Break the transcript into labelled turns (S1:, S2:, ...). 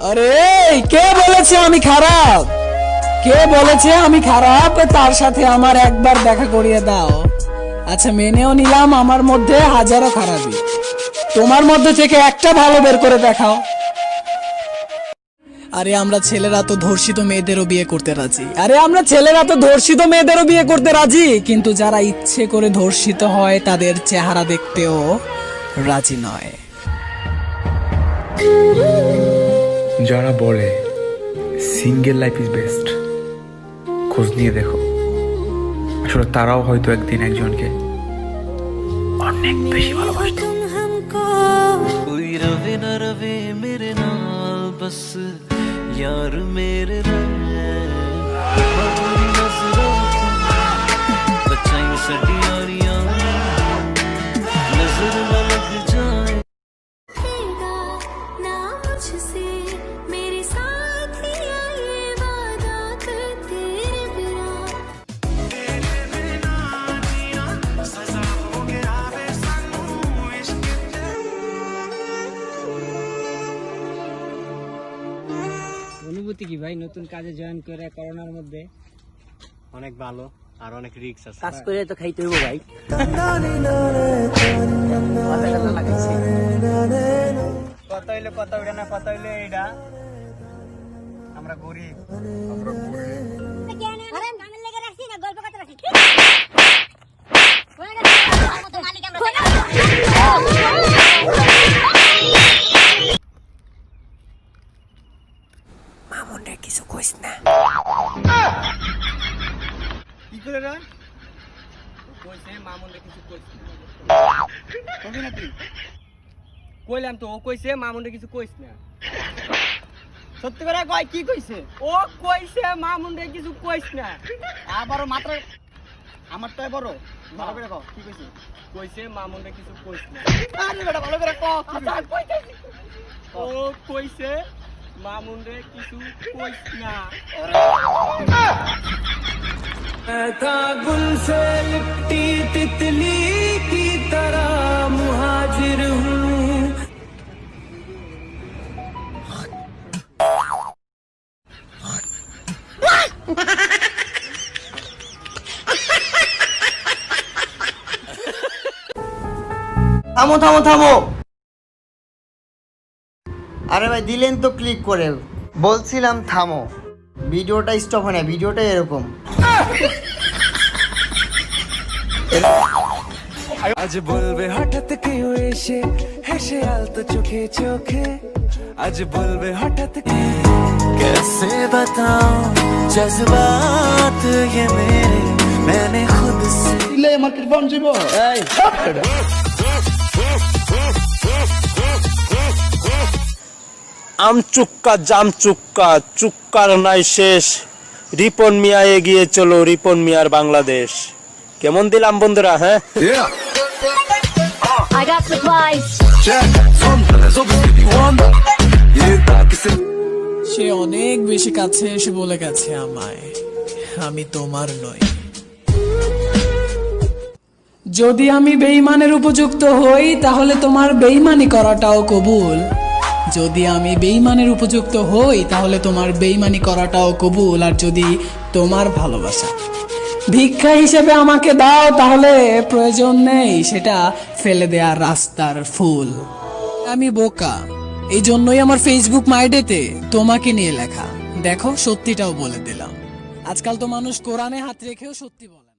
S1: আরে কে বলেছে আমি খারাপ? কে বলেছে আমি খারাপ? তার সাথে আমার একবার দেখা করিয়ে দাও। আচ্ছা মেনেও নিলাম আমার মধ্যে হাজারো খারাপই, তোমার মধ্যে থেকে একটা ভালো বের করে দেখাও। আরে আমরা ছেলেরা তো ধর্ষিত মেয়েদেরও বিয়ে করতে রাজি, কিন্তু যারা ইচ্ছে করে ধর্ষিত হয় তাদের চেহারা দেখতেও রাজি নয়।
S2: যারা বলে সিঙ্গেল লাইফ ইজ বেস্ট, খোঁজ নিয়ে দেখো, আসলে তারাও হয়তো একদিন একজনকে অনেক বেশি ভালোবাসতো।
S3: कोई रवे न रवे मेरे नाल बस यार मेरे बच्चाई सड़ी यारियां नजर न लग जाए
S4: ना मुझसे मेरे साथ ये वादा कर तेरे बिना
S5: অনুভূতি কি ভাই নতুন কাজে জয়েন করে করোনার মধ্যে?
S6: অনেক ভালো আর অনেক রিস্ক আছে।
S5: কাজ করে তো খাইতে হইব ভাই।
S6: কত হইলে কত উঠে না, কত হইলে এইটা আমরা গরিব।
S1: মামুনের কিছু কইস না।
S6: কি করে রে?
S5: কইছে মামুনরে কিছু কইছ না।
S6: কবি না তুই?
S5: কইলাম তো, ও কইছে মামুনরে কিছু কইছ না।
S6: সত্যি করে কয় কি কইছে?
S5: ও কইছে মামুনরে কিছু কইছ না।
S6: আবারও মাত্র আমার তো বড় ভালো করে কও কি কইছে?
S5: কইছে মামুনরে কিছু কইছ না।
S6: আরে বেটা ভালো করে কও কি
S5: আচ্ছা
S6: কইছে?
S5: কইতাছি। ও কইছে মামুনরে কিছু কইছ না।
S3: था गुल से लिपटी तितली की तरह मुहाजिर हूँ।
S7: থামো থামো থামো, আরে ভাই দিলেন তো ক্লিক করে, বলছিলাম থামো, ভিডিওটা স্টপ হয় না, ভিডিওটা এরকম।
S3: আজ বলবে হঠাৎ কেউ এসে হেসে আলতো চোখে চোখে, আজ বলবে হঠাৎ कैसे बताऊं जज्बात ये मेरे मैंने खुद से
S8: আমচুক্কা জামচুক্কা চুক্কার নাই শেষ, রিপন মিয়া এগিয়ে চলো, রিপন মিয়ার বাংলাদেশ। কেমন দিলাম বন্ধুরা? হ্যাঁ,
S4: I got supplies.
S1: সে অনেক বেশি কাছে এসে বলে গেছে আমায়, আমি তোমার নই। যদি আমি বেঈমানের উপযুক্ত হই তাহলে তোমার বেঈমানি করাটাও কবুল। যদি আমি বেঈমানের উপযুক্ত হই তাহলে তোমার বেঈমানি করাটাও কবুল। আর যদি তোমার ভালোবাসা ভিক্ষা হিসেবে আমাকে দাও তাহলে প্রয়োজন নেই সেটা ফেলে দেওয়ার রাস্তার ফুল। আমি বোকা, এই জন্যই আমার ফেসবুক মাইডেতে তোমাকে নিয়ে লেখা। দেখো সত্যিটাও বলে দিলাম, আজকাল তো মানুষ কোরআনে হাত রেখেও সত্যি বলে।